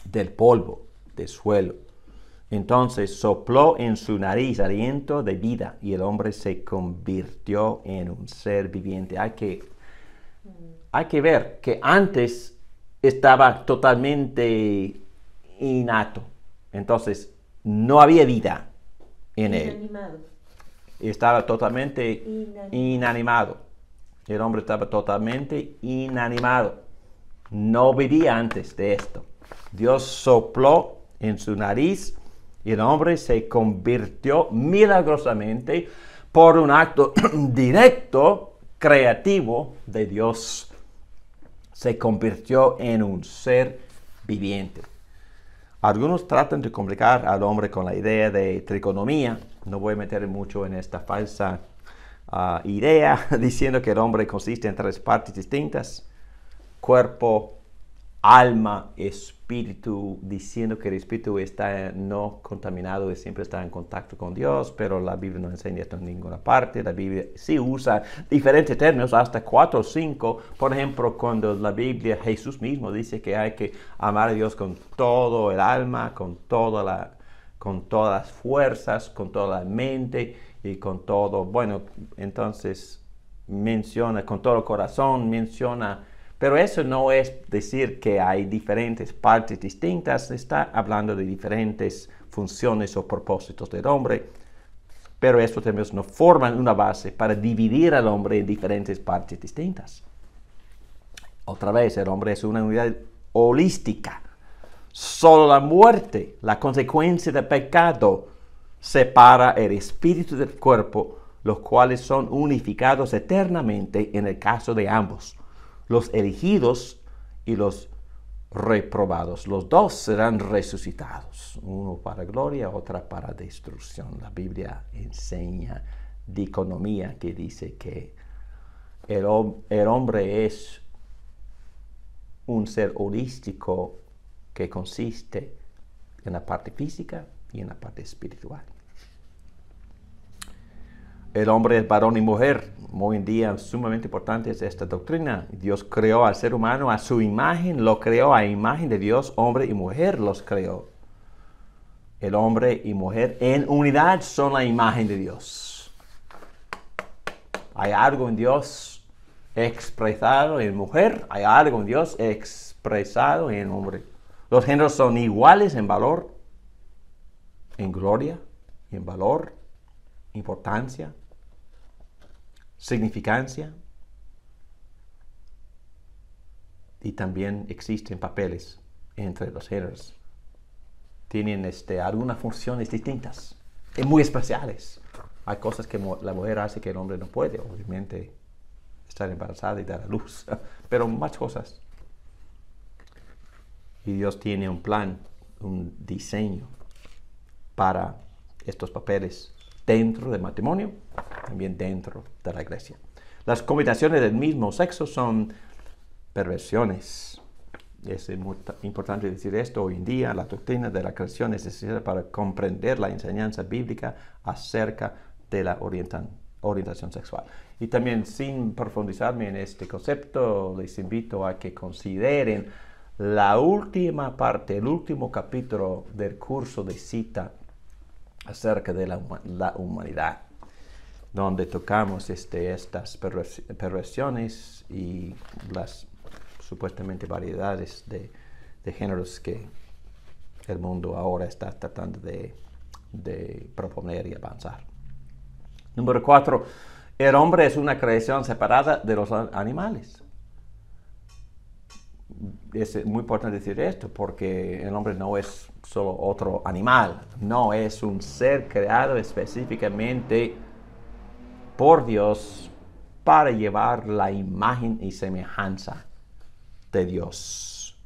del polvo, del suelo. Entonces sopló en su nariz aliento de vida y el hombre se convirtió en un ser viviente. Hay que ver que antes estaba totalmente innato. Entonces no había vida en él. Estaba totalmente inanimado. El hombre estaba totalmente inanimado. No vivía antes de esto. Dios sopló en su nariz y el hombre se convirtió milagrosamente por un acto directo, creativo de Dios. Se convirtió en un ser viviente. Algunos tratan de complicar al hombre con la idea de tricotomía. No voy a meter mucho en esta falsa idea diciendo que el hombre consiste en tres partes distintas. Cuerpo, alma, espíritu, diciendo que el espíritu está no contaminado y siempre está en contacto con Dios, pero la Biblia no enseña esto en ninguna parte. La Biblia sí usa diferentes términos, hasta 4 o 5. Por ejemplo, cuando la Biblia, Jesús mismo dice que hay que amar a Dios con todo el alma, con todas las fuerzas, con toda la mente y con todo, bueno, entonces menciona, con todo el corazón, menciona. Pero eso no es decir que hay diferentes partes distintas, está hablando de diferentes funciones o propósitos del hombre, pero estos términos no forman una base para dividir al hombre en diferentes partes distintas. Otra vez, el hombre es una unidad holística. Solo la muerte, la consecuencia del pecado, separa el espíritu del cuerpo, los cuales son unificados eternamente en el caso de ambos. Los elegidos y los reprobados. Los dos serán resucitados. Uno para gloria, otra para destrucción. La Biblia enseña dicotomía que dice que el hombre es un ser holístico que consiste en la parte física y en la parte espiritual. El hombre es varón y mujer. Hoy en día sumamente importante es esta doctrina. Dios creó al ser humano a su imagen, lo creó a imagen de Dios, hombre y mujer los creó. El hombre y mujer en unidad son la imagen de Dios. Hay algo en Dios expresado en mujer, hay algo en Dios expresado en hombre. Los géneros son iguales en valor, en gloria, en valor, importancia, significancia, y también existen papeles entre los géneros. Tienen algunas funciones distintas y muy especiales. Hay cosas que la mujer hace que el hombre no puede, obviamente, estar embarazada y dar a luz, pero más cosas. Y Dios tiene un plan, un diseño para estos papeles dentro del matrimonio, también dentro de la iglesia. Las combinaciones del mismo sexo son perversiones. Es muy importante decir esto hoy en día. La doctrina de la creación es necesaria para comprender la enseñanza bíblica acerca de la orientación sexual. Y también, sin profundizarme en este concepto, les invito a que consideren la última parte, el último capítulo del curso de cita acerca de la humanidad, donde tocamos estas perversiones y las supuestamente variedades de géneros que el mundo ahora está tratando de proponer y avanzar. Número 4, el hombre es una creación separada de los animales. Es muy importante decir esto porque el hombre no es solo otro animal, no, es un ser creado específicamente por Dios para llevar la imagen y semejanza de Dios.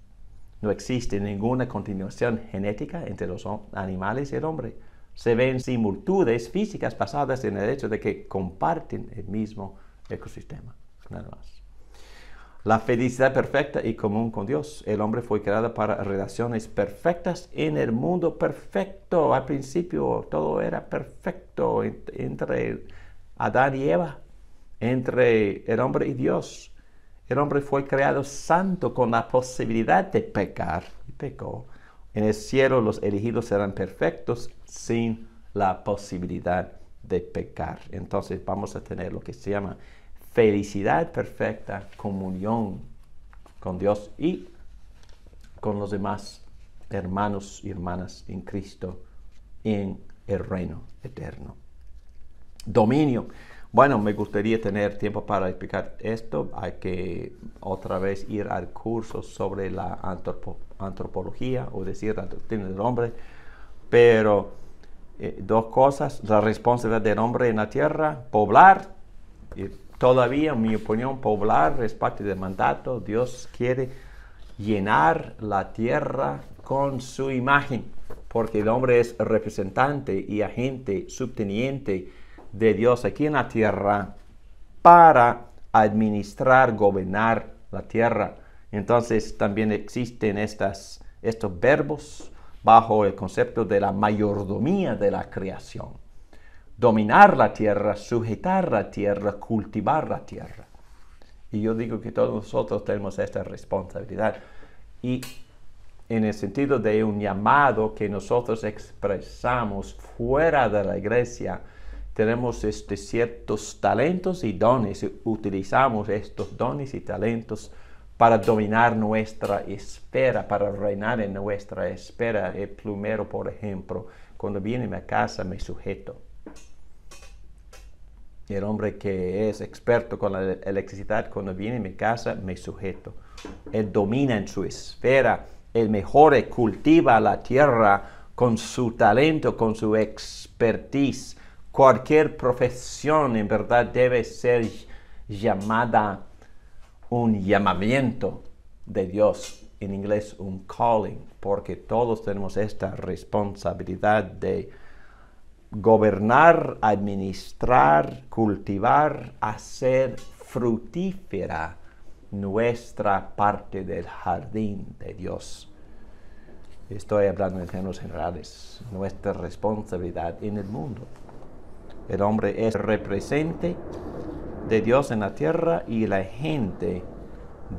No existe ninguna continuación genética entre los animales y el hombre. Se ven similitudes físicas basadas en el hecho de que comparten el mismo ecosistema, nada más. La felicidad perfecta y común con Dios. El hombre fue creado para relaciones perfectas en el mundo perfecto. Al principio todo era perfecto entre Adán y Eva, entre el hombre y Dios. El hombre fue creado santo con la posibilidad de pecar y pecó. En el cielo los elegidos serán perfectos sin la posibilidad de pecar. Entonces vamos a tener lo que se llama felicidad perfecta, comunión con Dios y con los demás hermanos y hermanas en Cristo en el reino eterno. Dominio. Bueno, me gustaría tener tiempo para explicar esto. Hay que otra vez ir al curso sobre la antropología, o decir la doctrina del hombre. Pero dos cosas: la responsabilidad del hombre en la tierra, poblar. Todavía, en mi opinión, poblar es parte del mandato. Dios quiere llenar la tierra con su imagen, porque el hombre es representante y agente subteniente de Dios aquí en la tierra para administrar, gobernar la tierra. Entonces también existen estos verbos bajo el concepto de la mayordomía de la creación. Dominar la tierra, sujetar la tierra, cultivar la tierra. Y yo digo que todos nosotros tenemos esta responsabilidad. Y en el sentido de un llamado que nosotros expresamos fuera de la iglesia, tenemos ciertos talentos y dones. Utilizamos estos dones y talentos para dominar nuestra esfera, para reinar en nuestra esfera. El plumero, por ejemplo, cuando viene a mi casa me sujeto. El hombre que es experto con la electricidad, cuando viene a mi casa, me sujeto. Él domina en su esfera. Él mejora, cultiva la tierra con su talento, con su expertise. Cualquier profesión, en verdad, debe ser llamada un llamamiento de Dios. En inglés, un calling, porque todos tenemos esta responsabilidad de gobernar, administrar, cultivar, hacer fructífera nuestra parte del jardín de Dios. Estoy hablando en términos generales, nuestra responsabilidad en el mundo. El hombre es representante de Dios en la tierra y la gente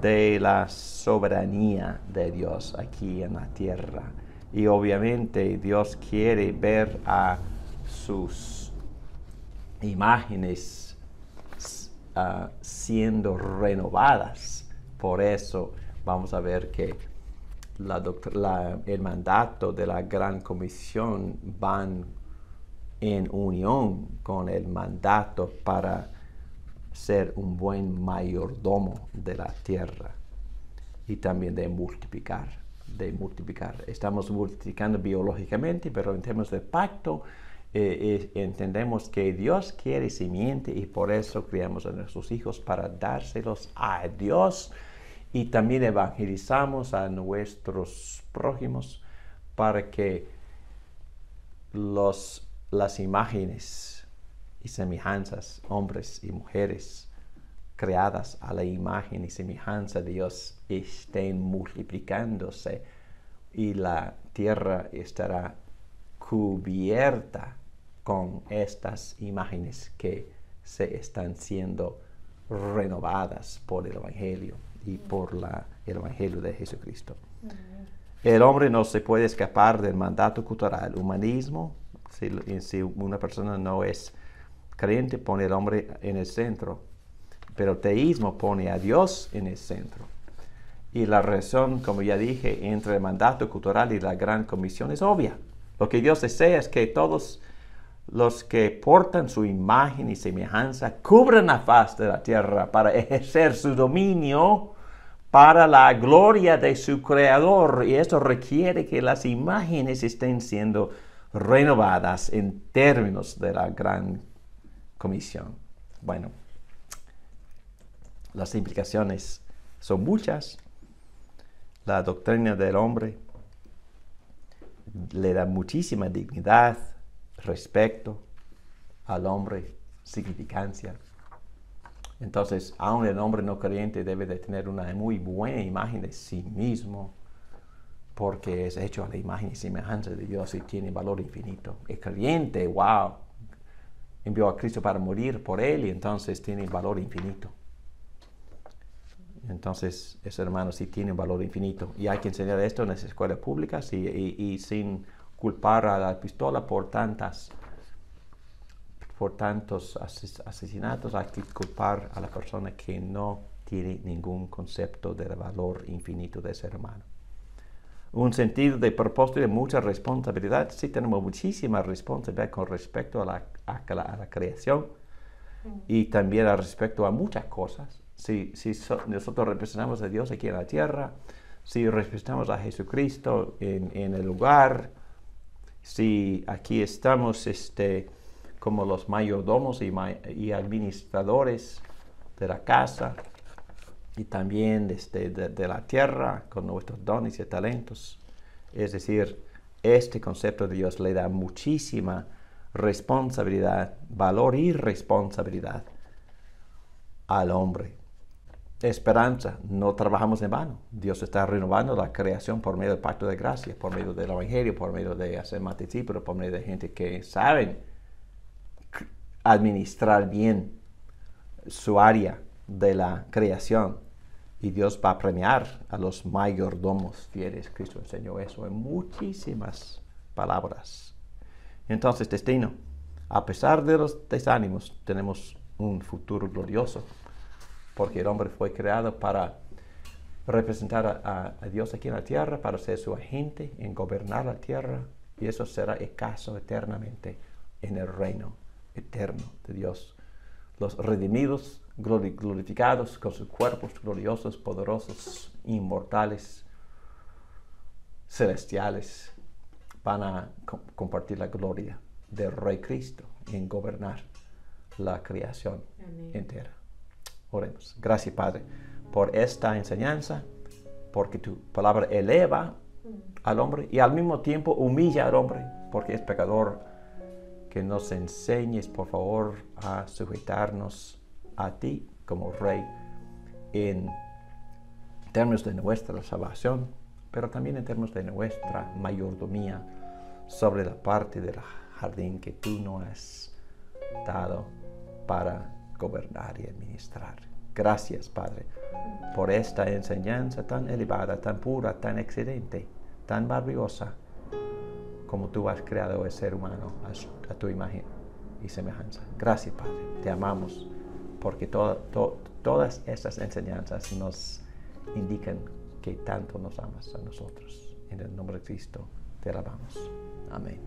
de la soberanía de Dios aquí en la tierra. Y obviamente Dios quiere ver a sus imágenes siendo renovadas. Por eso vamos a ver que el mandato de la Gran Comisión van en unión con el mandato para ser un buen mayordomo de la tierra y también de multiplicar. Estamos multiplicando biológicamente, pero en términos de pacto entendemos que Dios quiere simiente y por eso criamos a nuestros hijos para dárselos a Dios, y también evangelizamos a nuestros prójimos para que las imágenes y semejanzas, hombres y mujeres creadas a la imagen y semejanza de Dios, estén multiplicándose y la tierra estará cubierta con estas imágenes que se están siendo renovadas por el Evangelio y por el Evangelio de Jesucristo. El hombre no se puede escapar del mandato cultural. Humanismo, si una persona no es creyente, pone al hombre en el centro, pero teísmo pone a Dios en el centro. Y la relación, como ya dije, entre el mandato cultural y la gran comisión es obvia. Lo que Dios desea es que todos los que portan su imagen y semejanza cubran la faz de la tierra para ejercer su dominio para la gloria de su Creador. Y esto requiere que las imágenes estén siendo renovadas en términos de la gran comisión. Bueno, las implicaciones son muchas. La doctrina del hombre le da muchísima dignidad, respeto al hombre, significancia. Entonces, aun el hombre no creyente debe de tener una muy buena imagen de sí mismo, porque es hecho a la imagen y semejanza de Dios y tiene valor infinito. El creyente, wow, envió a Cristo para morir por él y entonces tiene valor infinito. Entonces, ese hermano sí tiene un valor infinito. Y hay que enseñar esto en las escuelas públicas y sin culpar a la pistola por tantos asesinatos. Hay que culpar a la persona que no tiene ningún concepto del valor infinito de ese hermano. Un sentido de propósito y de mucha responsabilidad. Sí tenemos muchísima responsabilidad con respecto a la creación y también al respecto a muchas cosas. Si nosotros representamos a Dios aquí en la tierra, si representamos a Jesucristo en el lugar, si aquí estamos como los mayordomos y administradores de la casa y también de la tierra con nuestros dones y talentos. Es decir, este concepto de Dios le da muchísima responsabilidad, valor y responsabilidad al hombre. Esperanza, no trabajamos en vano. Dios está renovando la creación por medio del pacto de gracia, por medio del Evangelio, por medio de hacer más discípulos, por medio de gente que saben administrar bien su área de la creación. Y Dios va a premiar a los mayordomos fieles. Cristo enseñó eso en muchísimas palabras. Entonces, destino. A pesar de los desánimos, tenemos un futuro glorioso. Porque el hombre fue creado para representar a Dios aquí en la tierra, para ser su agente en gobernar la tierra. Y eso será el caso eternamente en el reino eterno de Dios. Los redimidos, glorificados con sus cuerpos gloriosos, poderosos, inmortales, celestiales, van a compartir la gloria del Rey Cristo en gobernar la creación entera. Oremos. Gracias, Padre, por esta enseñanza, porque tu palabra eleva al hombre y al mismo tiempo humilla al hombre, porque es pecador. Que nos enseñes, por favor, a sujetarnos a ti como Rey en términos de nuestra salvación, pero también en términos de nuestra mayordomía sobre la parte del jardín que tú nos has dado para gobernar y administrar. Gracias, Padre, por esta enseñanza tan elevada, tan pura, tan excelente, tan maravillosa, como tú has creado el ser humano a tu imagen y semejanza. Gracias, Padre. Te amamos porque todas estas enseñanzas nos indican que tanto nos amas a nosotros. En el nombre de Cristo te alabamos. Amén.